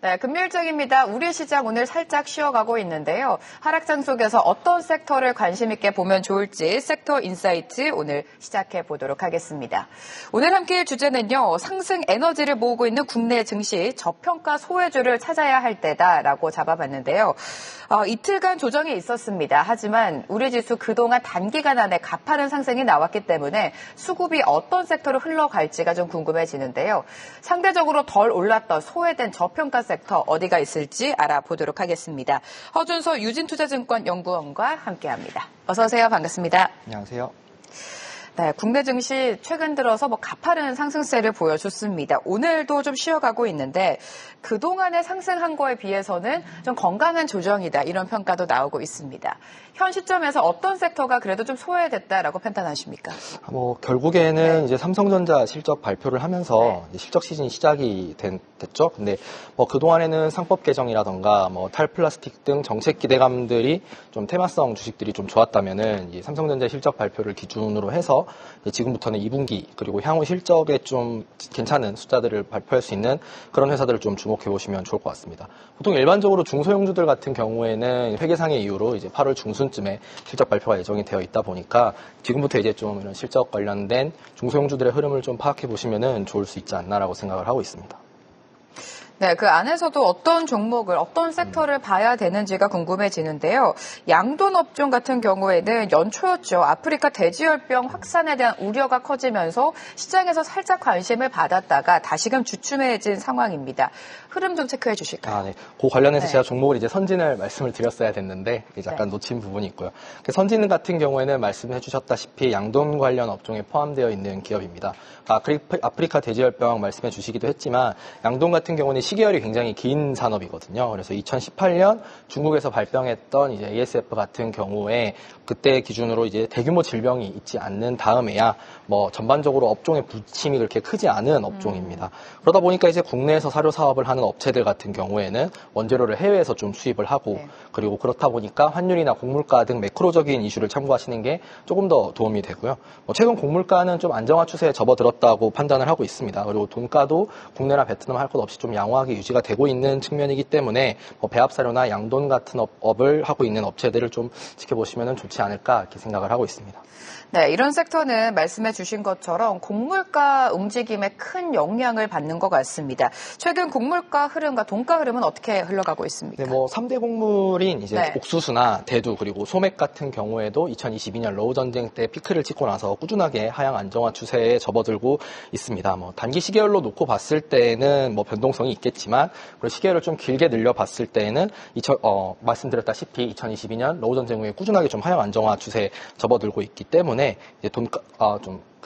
네, 금요일장입니다. 우리 시장 오늘 살짝 쉬어가고 있는데요. 하락장 속에서 어떤 섹터를 관심 있게 보면 좋을지 섹터 인사이트 오늘 시작해 보도록 하겠습니다. 오늘 함께할 주제는요. 상승 에너지를 모으고 있는 국내 증시 저평가 소외주를 찾아야 할 때다라고 잡아봤는데요. 이틀간 조정이 있었습니다. 하지만 우리 지수 그동안 단기간 안에 가파른 상승이 나왔기 때문에 수급이 어떤 섹터로 흘러갈지가 좀 궁금해지는데요. 상대적으로 덜 올랐던 소외된 저평가 섹터 어디가 있을지 알아보도록 하겠습니다. 허준서 유진투자증권 연구원과 함께합니다. 어서 오세요. 반갑습니다. 안녕하세요. 네, 국내 증시 최근 들어서 가파른 상승세를 보여줬습니다. 오늘도 좀 쉬어가고 있는데 그동안에 상승한 거에 비해서는 좀 건강한 조정이다 이런 평가도 나오고 있습니다. 현 시점에서 어떤 섹터가 그래도 좀 소외됐다라고 판단하십니까? 결국에는 이제 삼성전자 실적 발표를 하면서 이제 실적 시즌이 시작이 됐죠. 근데 그동안에는 상법 개정이라던가 탈플라스틱 등 정책 기대감들이 좀 테마성 주식들이 좀 좋았다면은 이 삼성전자 실적 발표를 기준으로 해서 지금부터는 2분기 그리고 향후 실적에 좀 괜찮은 숫자들을 발표할 수 있는 그런 회사들을 좀 주목해 보시면 좋을 것 같습니다. 보통 일반적으로 중소형주들 같은 경우에는 회계상의 이유로 이제 8월 중순쯤에 실적 발표가 예정이 되어 있다 보니까 지금부터 이제 좀 이런 실적 관련된 중소형주들의 흐름을 좀 파악해 보시면은 좋을 수 있지 않나라고 생각을 하고 있습니다. 네, 그 안에서도 어떤 종목을, 어떤 섹터를 봐야 되는지가 궁금해지는데요. 양돈 업종 같은 경우에는 연초였죠. 아프리카 돼지열병 확산에 대한 우려가 커지면서 시장에서 살짝 관심을 받았다가 다시금 주춤해진 상황입니다. 흐름 좀 체크해 주실까요? 네. 그 관련해서 제가 종목을 이제 선진을 말씀을 드렸어야 됐는데 약간 놓친 부분이 있고요. 선진 같은 경우에는 말씀해 주셨다시피 양돈 관련 업종에 포함되어 있는 기업입니다. 아프리카 돼지열병 말씀해 주시기도 했지만 양돈 같은 경우는 시계열이 굉장히 긴 산업이거든요. 그래서 2018년 중국에서 발병했던 이제 ASF 같은 경우에 그때 기준으로 이제 대규모 질병이 있지 않는 다음에야 전반적으로 업종의 부침이 그렇게 크지 않은 업종입니다. 그러다 보니까 이제 국내에서 사료 사업을 하는 업체들 같은 경우에는 원재료를 해외에서 좀 수입을 하고 그리고 그렇다 보니까 환율이나 곡물가 등 매크로적인 이슈를 참고하시는 게 조금 더 도움이 되고요. 최근 곡물가는 좀 안정화 추세에 접어들었다고 판단을 하고 있습니다. 그리고 돈가도 국내나 베트남 할 것 없이 좀 양호하게 유지가 되고 있는 측면이기 때문에 배합사료나 양돈 같은 업을 하고 있는 업체들을 좀 지켜보시면 좋지 않을까 이렇게 생각을 하고 있습니다. 네, 이런 섹터는 말씀해 주신 것처럼 곡물가 움직임에 큰 영향을 받는 것 같습니다. 최근 곡물가 흐름과 돈가 흐름은 어떻게 흘러가고 있습니까? 네, 3대 곡물인 이제 옥수수나 대두 그리고 소맥 같은 경우에도 2022년 러우 전쟁 때 피크를 찍고 나서 꾸준하게 하향 안정화 추세에 접어들고 있습니다. 단기 시계열로 놓고 봤을 때는 변동성이 있겠지만 그리고 시계열을 좀 길게 늘려 봤을 때는 말씀드렸다시피 2022년 러우 전쟁 후에 꾸준하게 좀 하향 안정화 추세에 접어들고 있기 때문에 이제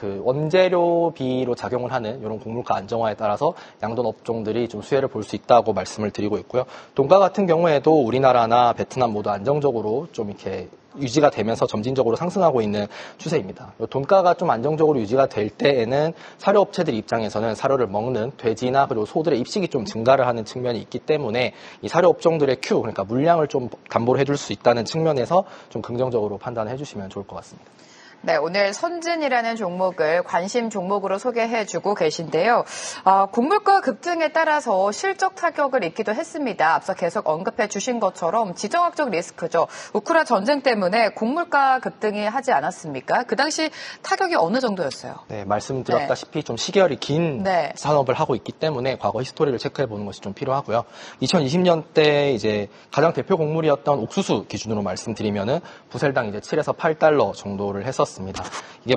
원재료비로 작용을 하는 이런 곡물가 안정화에 따라서 양돈 업종들이 좀 수혜를 볼 수 있다고 말씀을 드리고 있고요. 돈가 같은 경우에도 우리나라나 베트남 모두 안정적으로 좀 이렇게 유지가 되면서 점진적으로 상승하고 있는 추세입니다. 돈가가 좀 안정적으로 유지가 될 때에는 사료업체들 입장에서는 사료를 먹는 돼지나 그리고 소들의 입식이 좀 증가를 하는 측면이 있기 때문에 이 사료업종들의 그러니까 물량을 좀 담보를 해줄 수 있다는 측면에서 좀 긍정적으로 판단해 주시면 좋을 것 같습니다. 네, 오늘 선진이라는 종목을 관심 종목으로 소개해주고 계신데요. 곡물가 급등에 따라서 실적 타격을 입기도 했습니다. 앞서 계속 언급해 주신 것처럼 지정학적 리스크죠. 우크라 전쟁 때문에 곡물가 급등이 하지 않았습니까? 그 당시 타격이 어느 정도였어요? 네, 말씀드렸다시피 좀 시계열이 긴 산업을 하고 있기 때문에 과거 히스토리를 체크해 보는 것이 좀 필요하고요. 2020년 때 이제 가장 대표 곡물이었던 옥수수 기준으로 말씀드리면은 부셀당 이제 7에서 8달러 정도를 했었습니다. 이게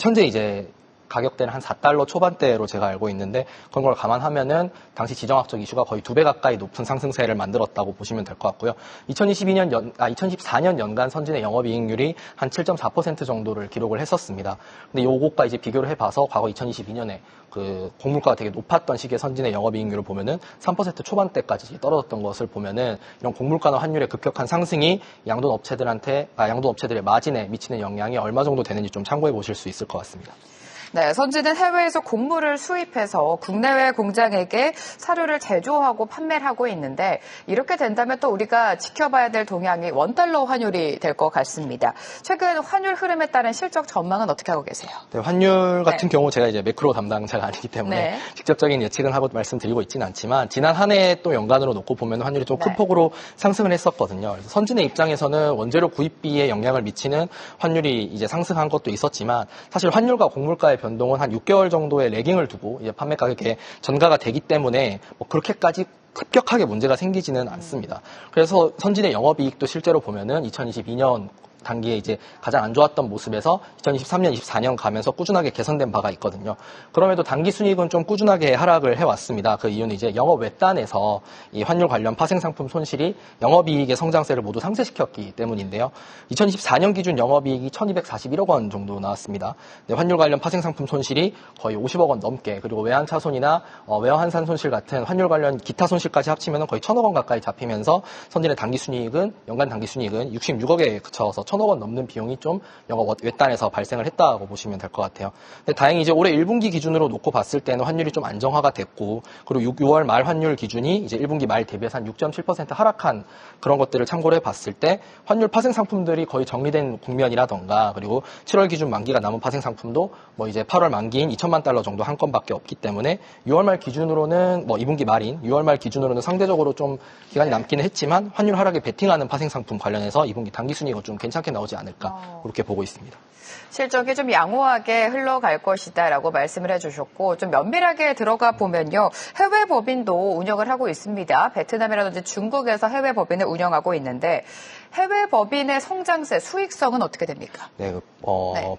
현재 이제 가격대는 한 4달러 초반대로 제가 알고 있는데 그런 걸 감안하면은 당시 지정학적 이슈가 거의 2배 가까이 높은 상승세를 만들었다고 보시면 될 것 같고요. 2024년 연간 선진의 영업이익률이 한 7.4% 정도를 기록을 했었습니다. 근데 요것과 이제 비교를 해봐서 과거 2022년에 그 곡물가가 되게 높았던 시기의 선진의 영업이익률을 보면은 3% 초반대까지 떨어졌던 것을 보면은 이런 곡물가나 환율의 급격한 상승이 양돈 업체들의 마진에 미치는 영향이 얼마 정도 되는지 좀 참고해 보실 수 있을 것 같습니다. 네, 선진은 해외에서 곡물을 수입해서 국내외 공장에게 사료를 제조하고 판매를 하고 있는데 이렇게 된다면 또 우리가 지켜봐야 될 동향이 원달러 환율이 될 것 같습니다. 최근 환율 흐름에 따른 실적 전망은 어떻게 하고 계세요? 네, 환율 같은 경우 제가 이제 매크로 담당자가 아니기 때문에 직접적인 예측은 하고 말씀드리고 있지는 않지만 지난 한 해 또 연간으로 놓고 보면 환율이 좀 큰 폭으로 상승을 했었거든요. 그래서 선진의 입장에서는 원재료 구입비에 영향을 미치는 환율이 이제 상승한 것도 있었지만 사실 환율과 곡물가의 변동은 한 6개월 정도의 레깅을 두고 이제 판매 가격에 전가가 되기 때문에 뭐 그렇게까지 급격하게 문제가 생기지는 않습니다. 그래서 선진의 영업이익도 실제로 보면은 2022년 단기에 이제 가장 안 좋았던 모습에서 2023년, 24년 가면서 꾸준하게 개선된 바가 있거든요. 그럼에도 단기 순이익은 좀 꾸준하게 하락을 해왔습니다. 그 이유는 이제 영업 외단에서 이 환율 관련 파생상품 손실이 영업이익의 성장세를 모두 상쇄시켰기 때문인데요. 2024년 기준 영업이익이 1,241억 원 정도 나왔습니다. 환율 관련 파생상품 손실이 거의 50억 원 넘게, 그리고 외환차손이나 외환환산 손실 같은 환율 관련 기타 손실까지 합치면 거의 1,000억 원 가까이 잡히면서 선진의 단기 순이익은, 연간 단기 순이익은 66억에 그쳐서 1,000억 원 넘는 비용이 좀 영업 외단에서 발생을 했다고 보시면 될 것 같아요. 근데 다행히 이제 올해 1분기 기준으로 놓고 봤을 때는 환율이 좀 안정화가 됐고, 그리고 6월 말 환율 기준이 이제 1분기 말 대비해서 한 6.7% 하락한 그런 것들을 참고를 해봤을 때 환율 파생 상품들이 거의 정리된 국면이라던가, 그리고 7월 기준 만기가 남은 파생 상품도 뭐 이제 8월 만기인 2천만 달러 정도 한 건밖에 없기 때문에 6월 말 기준으로는 뭐 2분기 말인 6월 말 기준으로는 상대적으로 좀 기간이 남기는 했지만 환율 하락에 베팅하는 파생 상품 관련해서 2분기 단기 순이익은 좀 괜찮게 나오지 않을까 그렇게 보고 있습니다. 실적이 좀 양호하게 흘러갈 것이다라고 말씀을 해주셨고, 좀 면밀하게 들어가 보면요, 해외 법인도 운영을 하고 있습니다. 베트남이라든지 중국에서 해외 법인을 운영하고 있는데 해외 법인의 성장세, 수익성은 어떻게 됩니까? 네,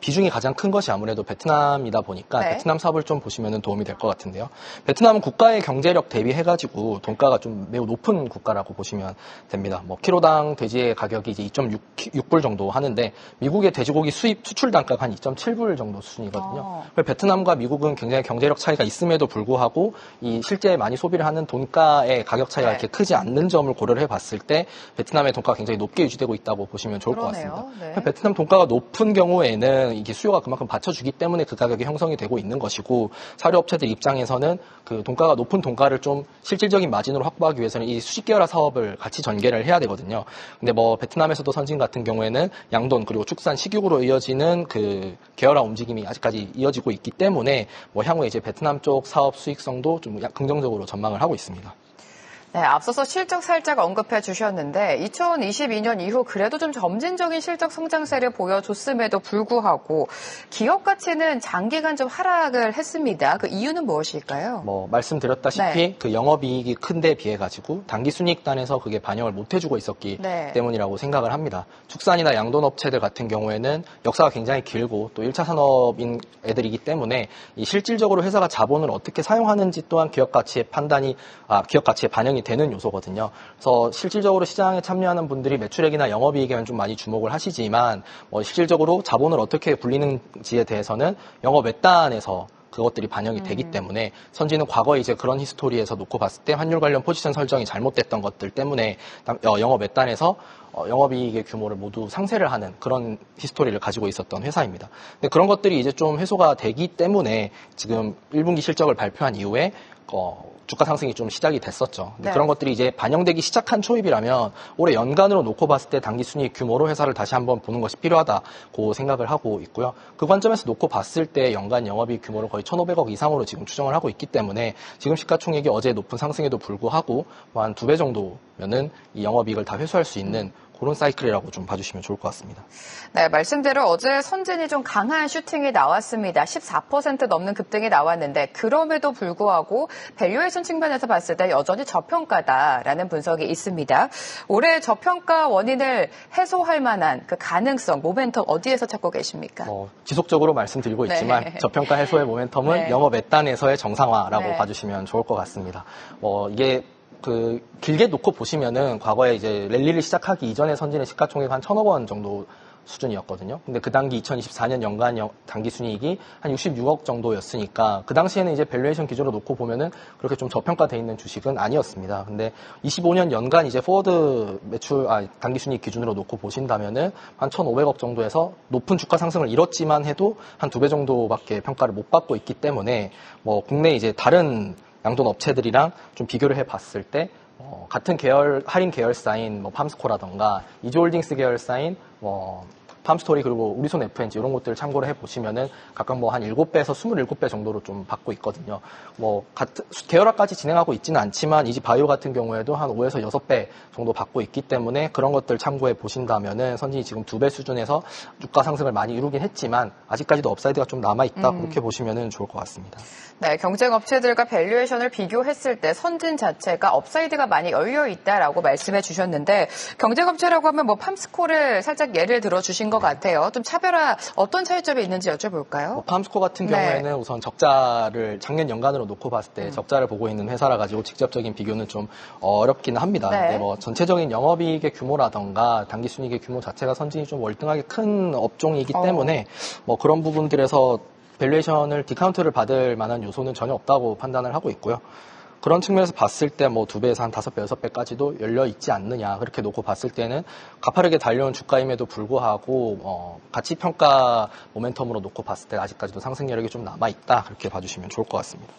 비중이 가장 큰 것이 아무래도 베트남이다 보니까 베트남 사업을 좀 보시면 도움이 될 것 같은데요. 베트남은 국가의 경제력 대비해가지고 돈가가 좀 매우 높은 국가라고 보시면 됩니다. 뭐 키로당 돼지의 가격이 이제 2.6불 정도 하는데 미국의 돼지고기 수출 단가가 한 2.7불 정도 수준이거든요. 베트남과 미국은 굉장히 경제력 차이가 있음에도 불구하고 이 실제 많이 소비를 하는 돈가의 가격 차이가 이렇게 크지 않는 점을 고려를 해봤을 때 베트남의 돈가가 굉장히 높게 유지되고 있다고 보시면 좋을 것 같습니다. 베트남 돈가가 높은 경우에는 이게 수요가 그만큼 받쳐주기 때문에 그 가격이 형성이 되고 있는 것이고, 사료업체들 입장에서는 그 돈가가 높은 돈가를 좀 실질적인 마진으로 확보하기 위해서는 이 수직 계열화 사업을 같이 전개를 해야 되거든요. 근데 뭐 베트남에서도 선진 같은 경우에는 양돈 그리고 축산 식육으로 이어지는 그 계열화 움직임이 아직까지 이어지고 있기 때문에 뭐 향후에 이제 베트남 쪽 사업 수익성도 좀 긍정적으로 전망을 하고 있습니다. 네, 앞서서 실적 살짝 언급해 주셨는데 2022년 이후 그래도 좀 점진적인 실적 성장세를 보여줬음에도 불구하고 기업 가치는 장기간 좀 하락을 했습니다. 그 이유는 무엇일까요? 뭐 말씀드렸다시피 그 영업이익이 큰데 비해 가지고 단기 순이익단에서 그게 반영을 못 해주고 있었기 때문이라고 생각을 합니다. 축산이나 양돈 업체들 같은 경우에는 역사가 굉장히 길고 또 1차 산업인 애들이기 때문에 이 실질적으로 회사가 자본을 어떻게 사용하는지 또한 기업 가치의 기업 가치의 반영이 되는 요소거든요. 그래서 실질적으로 시장에 참여하는 분들이 매출액이나 영업이익에는 좀 많이 주목을 하시지만 실질적으로 자본을 어떻게 굴리는지에 대해서는 영업 외단에서 그것들이 반영이 되기 때문에 선진은 과거에 이제 그런 히스토리에서 놓고 봤을 때 환율 관련 포지션 설정이 잘못됐던 것들 때문에 영업 외단에서 영업이익의 규모를 모두 상쇄를 하는 그런 히스토리를 가지고 있었던 회사입니다. 근데 그런 것들이 이제 좀 해소가 되기 때문에 지금 1분기 실적을 발표한 이후에 주가 상승이 좀 시작이 됐었죠. 근데 그런 것들이 이제 반영되기 시작한 초입이라면 올해 연간으로 놓고 봤을 때 단기 순이익 규모로 회사를 다시 한번 보는 것이 필요하다고 생각을 하고 있고요. 그 관점에서 놓고 봤을 때 연간 영업이익 규모를 거의 1,500억 이상으로 지금 추정을 하고 있기 때문에 지금 시가총액이 어제 높은 상승에도 불구하고 한 2배 정도면은 이 영업이익을 다 회수할 수 있는 그런 사이클이라고 좀 봐주시면 좋을 것 같습니다. 네, 말씀대로 어제 선진이 좀 강한 슈팅이 나왔습니다. 14% 넘는 급등이 나왔는데 그럼에도 불구하고 밸류에이션 측면에서 봤을 때 여전히 저평가다라는 분석이 있습니다. 올해 저평가 원인을 해소할 만한 그 가능성, 모멘텀 어디에서 찾고 계십니까? 지속적으로 말씀드리고 있지만 저평가 해소의 모멘텀은 영업 외단에서의 정상화라고 봐주시면 좋을 것 같습니다. 이게 길게 놓고 보시면은 과거에 이제 랠리를 시작하기 이전에 선진의 시가총액 한 1,000억 원 정도 수준이었거든요. 근데 그 당기 2024년 연간 당기순이익이 한 66억 정도였으니까 그 당시에는 이제 밸류에이션 기준으로 놓고 보면은 그렇게 좀 저평가돼 있는 주식은 아니었습니다. 근데 25년 연간 이제 포워드 당기순이익 기준으로 놓고 보신다면은 한 1,500억 정도에서 높은 주가 상승을 이뤘지만 해도 한 2배 정도밖에 평가를 못 받고 있기 때문에 뭐 국내 이제 다른 양돈 업체들이랑 좀 비교를 해봤을 때 같은 계열 할인 계열사인 뭐 팜스코라던가 이지홀딩스 계열사인 뭐 팜스토리 그리고 우리손 FNG 이런 것들을 참고를 해보시면은 각각 뭐 한 7배에서 27배 정도로 좀 받고 있거든요. 뭐 같은 계열화까지 진행하고 있지는 않지만 이지바이오 같은 경우에도 한 5에서 6배 정도 받고 있기 때문에 그런 것들 참고해 보신다면은 선진이 지금 2배 수준에서 주가 상승을 많이 이루긴 했지만 아직까지도 업사이드가 좀 남아 있다 그렇게 보시면은 좋을 것 같습니다. 네, 경쟁 업체들과 밸류에이션을 비교했을 때 선진 자체가 업사이드가 많이 열려 있다라고 말씀해 주셨는데 경쟁 업체라고 하면 뭐 팜스코를 살짝 예를 들어 주신 것 같아요. 좀 차별화 어떤 차이점이 있는지 여쭤볼까요? 팜스코 같은 경우에는 우선 적자를 작년 연간으로 놓고 봤을 때 적자를 보고 있는 회사라 가지고 직접적인 비교는 좀 어렵기는 합니다. 네. 근데 뭐 전체적인 영업이익의 규모라던가 당기순이익의 규모 자체가 선진이 좀 월등하게 큰 업종이기 때문에 뭐 그런 부분들에서 밸류에이션을 디카운트를 받을 만한 요소는 전혀 없다고 판단을 하고 있고요. 그런 측면에서 봤을 때 뭐 2배에서 한 5배, 6배까지도 열려 있지 않느냐 그렇게 놓고 봤을 때는 가파르게 달려온 주가임에도 불구하고 가치 평가 모멘텀으로 놓고 봤을 때 아직까지도 상승 여력이 좀 남아 있다 그렇게 봐주시면 좋을 것 같습니다.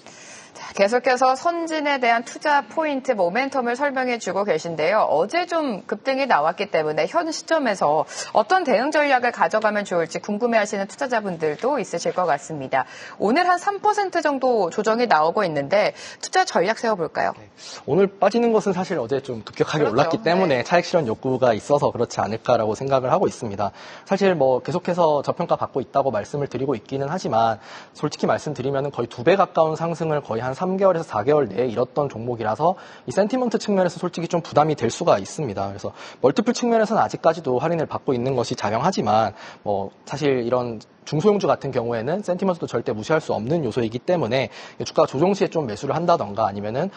자, 계속해서 선진에 대한 투자 포인트 모멘텀을 설명해 주고 계신데요. 어제 좀 급등이 나왔기 때문에 현 시점에서 어떤 대응 전략을 가져가면 좋을지 궁금해하시는 투자자분들도 있으실 것 같습니다. 오늘 한 3% 정도 조정이 나오고 있는데 투자 전략 세워볼까요? 네. 오늘 빠지는 것은 사실 어제 좀 급격하게 그렇죠. 올랐기 때문에 차익 실현 욕구가 있어서 그렇지 않을까라고 생각을 하고 있습니다. 사실 뭐 계속해서 저평가 받고 있다고 말씀을 드리고 있기는 하지만 솔직히 말씀드리면 거의 2배 가까운 상승을 거의 한 3개월에서 4개월 내에 이뤘던 종목이라서 이 센티먼트 측면에서 솔직히 좀 부담이 될 수가 있습니다. 그래서 멀티플 측면에서는 아직까지도 할인을 받고 있는 것이 자명하지만 뭐 사실 이런 중소형주 같은 경우에는 센티먼트도 절대 무시할 수 없는 요소이기 때문에 주가 조정 시에 좀 매수를 한다던가 아니면은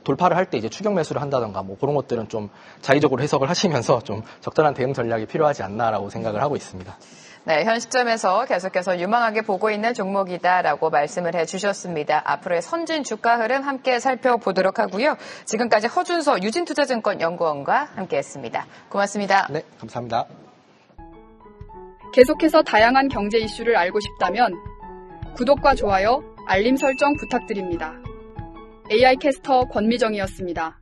돌파를 할 때 이제 추격 매수를 한다던가 뭐 그런 것들은 좀 자의적으로 해석을 하시면서 좀 적절한 대응 전략이 필요하지 않나라고 생각을 하고 있습니다. 네, 현 시점에서 계속해서 유망하게 보고 있는 종목이다라고 말씀을 해주셨습니다. 앞으로의 선진 주가 흐름 함께 살펴보도록 하고요. 지금까지 허준서 유진투자증권 연구원과 함께했습니다. 고맙습니다. 네, 감사합니다. 계속해서 다양한 경제 이슈를 알고 싶다면 구독과 좋아요, 알림 설정 부탁드립니다. AI 캐스터 권미정이었습니다.